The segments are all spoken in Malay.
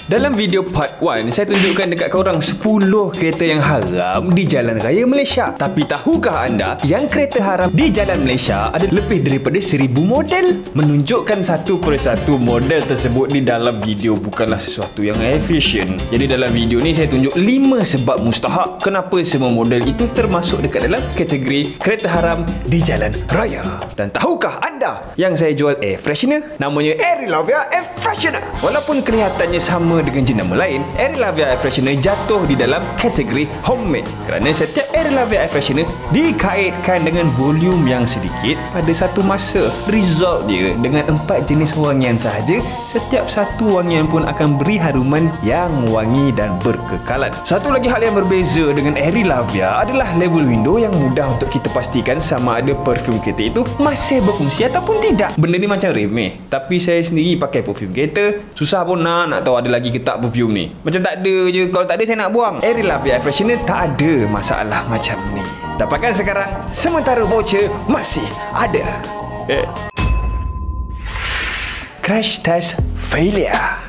Dalam video part 1, saya tunjukkan dekat korang 10 kereta yang haram di jalan raya Malaysia. Tapi tahukah anda yang kereta haram di jalan Malaysia ada lebih daripada 1000 model? Menunjukkan satu persatu model tersebut di dalam video bukanlah sesuatu yang efisien. Jadi dalam video ni saya tunjuk 5 sebab mustahak kenapa semua model itu termasuk dekat dalam kategori kereta haram di jalan raya. Dan tahukah anda yang saya jual air freshener? Namanya Aerilavia Air Freshener. Walaupun kelihatannya sama dengan jenama lain, Aerilavia Air Freshener jatuh di dalam kategori homemade kerana setiap Aerilavia Air Freshener dikaitkan dengan volume yang sedikit pada satu masa. Result dia dengan 4 jenis wangian sahaja, setiap satu wangian pun akan beri haruman yang wangi dan berkekalan. Satu lagi hal yang berbeza dengan Aerilavia adalah level window yang mudah untuk kita pastikan sama ada parfum kereta itu masih berfungsi ataupun tidak. Benda ni macam remeh, tapi saya sendiri pakai parfum kereta, susah pun nak tahu ada lagi ke tak perfume ni. Macam tak ada je, kalau tak ada saya nak buang. Aerilavia Air Freshener tak ada masalah macam ni. Dapatkan sekarang, sementara voucher masih ada. Crash test failure.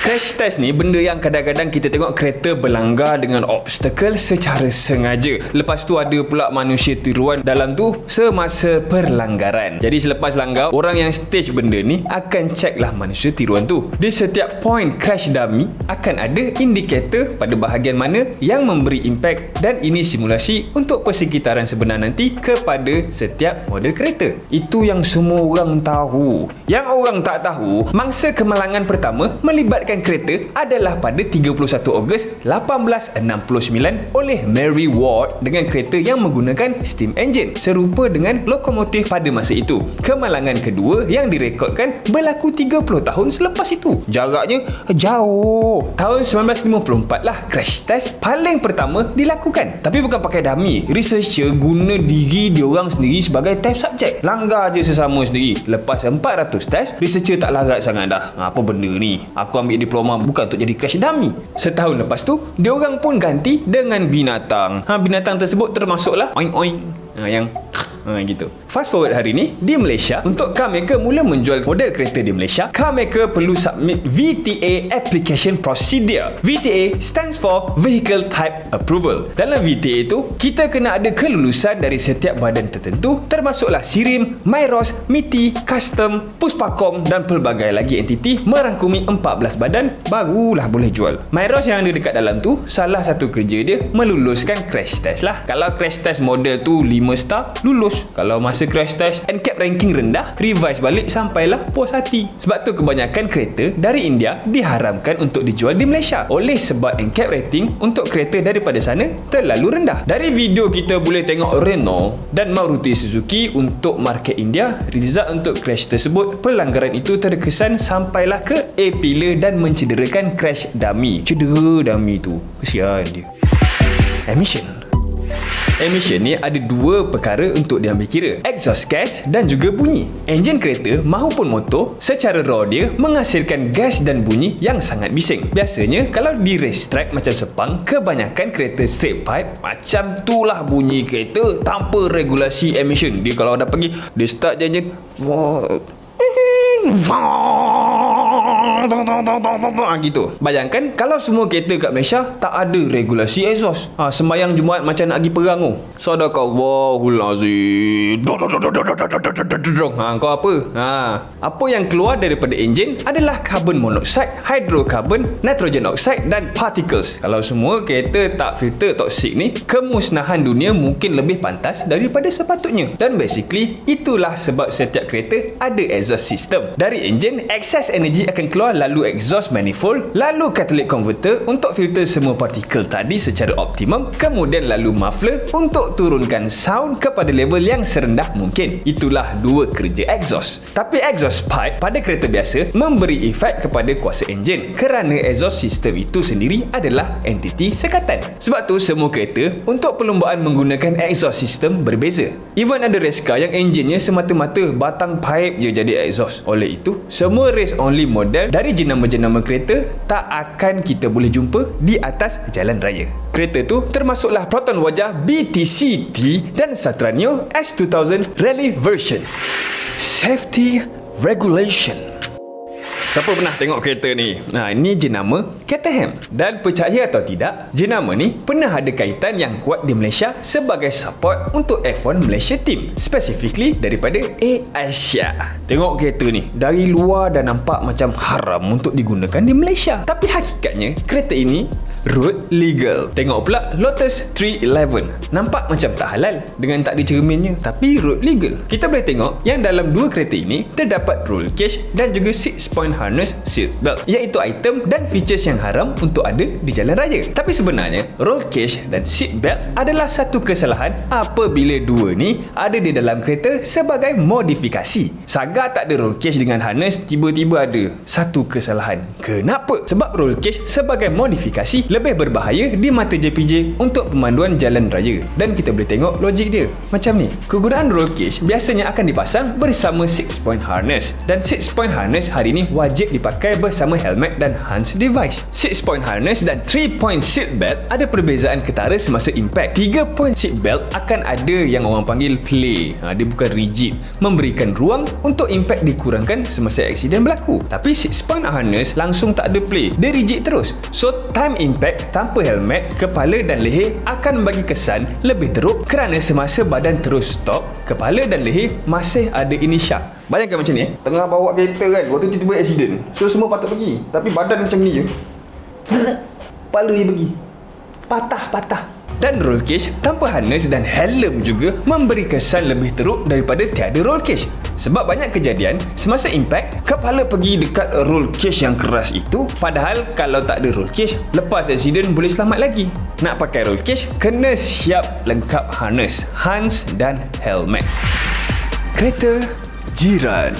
Crash test ni benda yang kadang-kadang kita tengok kereta berlanggar dengan obstacle secara sengaja. Lepas tu ada pula manusia tiruan dalam tu semasa perlanggaran. Jadi selepas langgar, orang yang stage benda ni akan check lah manusia tiruan tu. Di setiap point crash dummy akan ada indikator pada bahagian mana yang memberi impact, dan ini simulasi untuk persekitaran sebenar nanti kepada setiap model kereta. Itu yang semua orang tahu. Yang orang tak tahu, mangsa kemalangan pertama melibatkan kereta adalah pada 31 Ogos 1869 oleh Mary Ward dengan kereta yang menggunakan steam engine serupa dengan lokomotif pada masa itu. Kemalangan kedua yang direkodkan berlaku 30 tahun selepas itu. Jaraknya jauh. Tahun 1954 lah crash test paling pertama dilakukan. Tapi bukan pakai dummy. Researcher guna diri diorang sendiri sebagai test subject. Langgar je sesama sendiri. Lepas 400 test, researcher tak larat sangat dah. Apa benda ni? Aku ambil diploma bukan untuk jadi crash dummy. Setahun lepas tu, diorang pun ganti dengan binatang. Binatang tersebut termasuklah oing oing. Yang gitu. Fast forward hari ni di Malaysia, untuk car maker mula menjual model kereta di Malaysia, car maker perlu submit VTA application procedure. VTA stands for Vehicle Type Approval. Dalam VTA itu, kita kena ada kelulusan dari setiap badan tertentu, termasuklah SIRIM, MIROS, MITI, Custom, Puspakom dan pelbagai lagi entiti merangkumi 14 badan barulah boleh jual. MIROS yang ada dekat dalam tu, salah satu kerja dia meluluskan crash test lah. Kalau crash test model tu 5 star, lulus. Kalau masa crash test NCAP ranking rendah, revise balik sampailah puas hati. Sebab tu kebanyakan kereta dari India diharamkan untuk dijual di Malaysia oleh sebab NCAP rating untuk kereta daripada sana terlalu rendah. Dari video kita boleh tengok Renault dan Maruti Suzuki untuk market India. Result untuk crash tersebut, pelanggaran itu terkesan sampailah ke A-pillar dan mencederakan crash dummy. Cedera dummy tu, kesian dia. Emission ni ada dua perkara untuk diambil kira, exhaust gas dan juga bunyi. Enjin kereta mahupun motor secara raw dia menghasilkan gas dan bunyi yang sangat bising. Biasanya kalau di racetrack macam Sepang, kebanyakan kereta straight pipe macam tu lah bunyi kereta tanpa regulasi emission. Dia kalau dah pergi, dia start je gitu. Bayangkan kalau semua kereta kat Malaysia tak ada regulasi exhaust. Sembayang Jumaat macam nak pergi perang tu. Sadaqallahulazim. Kau apa? Apa yang keluar daripada enjin adalah carbon monoxide, hydrocarbon, nitrogen oxide dan particles. Kalau semua kereta tak filter toksik ni, kemusnahan dunia mungkin lebih pantas daripada sepatutnya. Dan basically itulah sebab setiap kereta ada exhaust system. Dari enjin, excess energy akan keluar lalu exhaust manifold, lalu catalytic converter untuk filter semua partikel tadi secara optimum, kemudian lalu muffler untuk turunkan sound kepada level yang serendah mungkin. Itulah dua kerja exhaust. Tapi exhaust pipe pada kereta biasa memberi efek kepada kuasa enjin kerana exhaust system itu sendiri adalah entiti sekatan. Sebab tu semua kereta untuk perlumbaan menggunakan exhaust system berbeza. Even ada race car yang enjinnya semata-mata batang pipe je jadi exhaust. Oleh itu, semua race only model dari jenama-jenama kereta tak akan kita boleh jumpa di atas jalan raya. Kereta tu termasuklah Proton Wajah BTCT dan Satranio S2000 Rally version. Safety Regulation. Siapa pernah tengok kereta ni? Ini jenama Caterham. Dan percaya atau tidak, jenama ni pernah ada kaitan yang kuat di Malaysia sebagai support untuk F1 Malaysia Team, specifically daripada Aisyah. Tengok kereta ni, dari luar dah nampak macam haram untuk digunakan di Malaysia. Tapi hakikatnya, kereta ini road legal. Tengok pula Lotus 311. Nampak macam tak halal dengan tak ada cerminnya, tapi road legal. Kita boleh tengok yang dalam dua kereta ini terdapat roll cage dan juga 6-point harness seat belt, iaitu item dan features yang haram untuk ada di jalan raya. Tapi sebenarnya roll cage dan seat belt adalah satu kesalahan apabila dua ni ada di dalam kereta sebagai modifikasi. Saga tak ada roll cage dengan harness, tiba-tiba ada satu kesalahan. Kenapa? Sebab roll cage sebagai modifikasi lebih berbahaya di mata JPJ untuk pemanduan jalan raya. Dan kita boleh tengok logik dia. Macam ni, kegunaan roll cage biasanya akan dipasang bersama 6-point harness, dan 6-point harness hari ni wajib dipakai bersama helmet dan hands device. 6-point harness dan 3-point seat belt ada perbezaan ketara semasa impact. 3-point seat belt akan ada yang orang panggil play. Dia bukan rigid, memberikan ruang untuk impact dikurangkan semasa aksiden berlaku. Tapi 6-point harness langsung tak ada play, dia rigid terus. So time impact tanpa helmet, kepala dan leher akan bagi kesan lebih teruk kerana semasa badan terus stop, kepala dan leher masih ada inisya. Bayangkan macam ni, tengah bawa kereta kan, waktu tiba-tiba aksiden, so semua patut pergi, tapi badan macam ni je, kepala je pergi, patah. Dan roll cage tanpa harness dan helm juga memberi kesan lebih teruk daripada tiada roll cage. Sebab banyak kejadian semasa impact, kepala pergi dekat roll cage yang keras itu, padahal kalau tak ada roll cage, lepas aksiden boleh selamat lagi. Nak pakai roll cage, kena siap lengkap harness, hands dan helmet. Kereta jiran.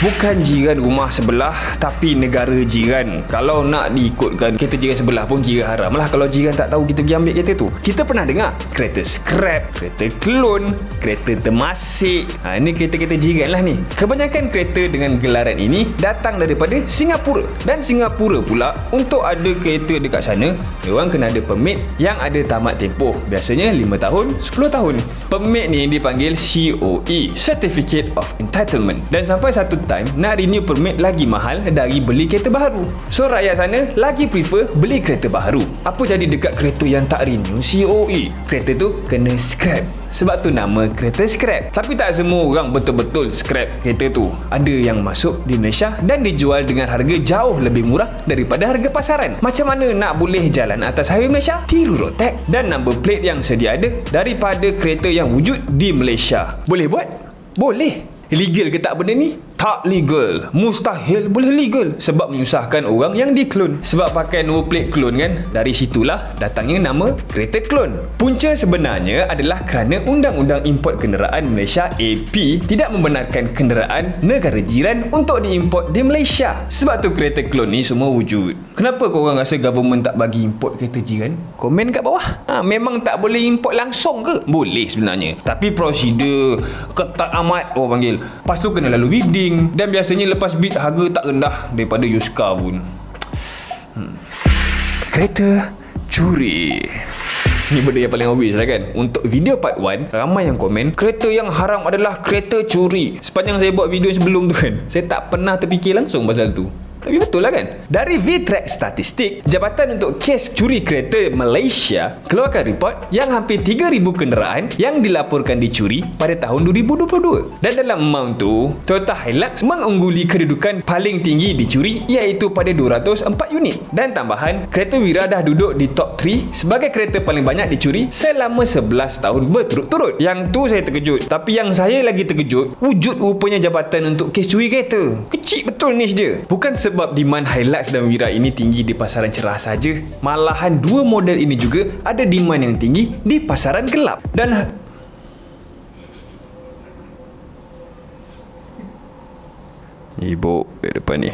Bukan jiran rumah sebelah, tapi negara jiran. Kalau nak diikutkan, kereta jiran sebelah pun kira haram lah kalau jiran tak tahu kita pergi ambil kereta tu. Kita pernah dengar kereta scrap, kereta clone, kereta termasik. Ini kereta-kereta jiran lah ni. Kebanyakan kereta dengan gelaran ini datang daripada Singapura. Dan Singapura pula, untuk ada kereta dekat sana, diorang kena ada permit yang ada tamat tempoh. Biasanya 5 tahun, 10 tahun. Permit ni dipanggil COE, Certificate of Entitlement. Dan sampai satu nak renew permit lagi mahal dari beli kereta baru. So rakyat sana lagi prefer beli kereta baru. Apa jadi dekat kereta yang tak renew COE? Kereta tu kena scrap. Sebab tu nama kereta scrap. Tapi tak semua orang betul-betul scrap kereta tu. Ada yang masuk di Malaysia dan dijual dengan harga jauh lebih murah daripada harga pasaran. Macam mana nak boleh jalan atas highway Malaysia? Tiru road tag dan number plate yang sedia ada daripada kereta yang wujud di Malaysia. Boleh buat? Boleh. Legal ke tak benda ni? Tak legal. Mustahil boleh legal. Sebab menyusahkan orang yang diklon. Sebab pakai number plate clone kan? Dari situlah datangnya nama kereta clone. Punca sebenarnya adalah kerana Undang-Undang Import Kenderaan Malaysia AP tidak membenarkan kenderaan negara jiran untuk diimport di Malaysia. Sebab tu kereta clone ni semua wujud. Kenapa korang rasa government tak bagi import kereta jiran? Komen kat bawah. Memang tak boleh import langsung ke? Boleh sebenarnya. Tapi prosedur ketat amat orang panggil. Lepas tu kena lalu bidding. Dan biasanya lepas bid harga tak rendah daripada used car pun. Kereta curi. Ni benda yang paling obvious lah kan. Untuk video part 1, ramai yang komen kereta yang haram adalah kereta curi. Sepanjang saya buat video sebelum tu kan, saya tak pernah terfikir langsung pasal tu. Tapi betul lah kan? Dari VTrack Statistik, Jabatan untuk Kes Curi Kereta Malaysia keluarkan report yang hampir 3,000 kenderaan yang dilaporkan dicuri pada tahun 2022. Dan dalam amount tu, Toyota Hilux mengungguli kedudukan paling tinggi dicuri, iaitu pada 204 unit. Dan tambahan, kereta Wira dah duduk di top 3 sebagai kereta paling banyak dicuri selama 11 tahun berturut-turut. Yang tu saya terkejut. Tapi yang saya lagi terkejut, wujud rupanya Jabatan untuk Kes Curi Kereta. Kecil betul niche dia. Bukan sebab demand Hilux dan Wira ini tinggi di pasaran cerah saja, malahan dua model ini juga ada demand yang tinggi di pasaran gelap. Dan ibu di depan ni.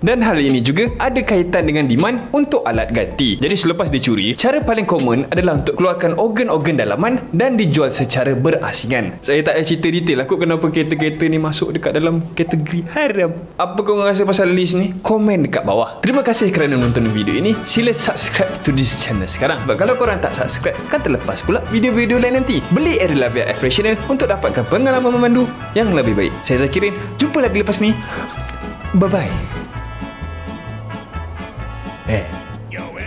Dan hal ini juga ada kaitan dengan demand untuk alat ganti. Jadi selepas dicuri, cara paling common adalah untuk keluarkan organ-organ dalaman dan dijual secara berasingan. Saya tak ada cerita detail aku kenapa kereta-kereta ni masuk dekat dalam kategori haram. Apa korang rasa pasal list ni? Komen dekat bawah. Terima kasih kerana menonton video ini. Sila subscribe to this channel sekarang. Sebab kalau korang tak subscribe, kan terlepas pula video-video lain nanti. Beli Aerolavia F Rational untuk dapatkan pengalaman memandu yang lebih baik. Saya Zakirin, jumpa lagi lepas ni. Bye-bye.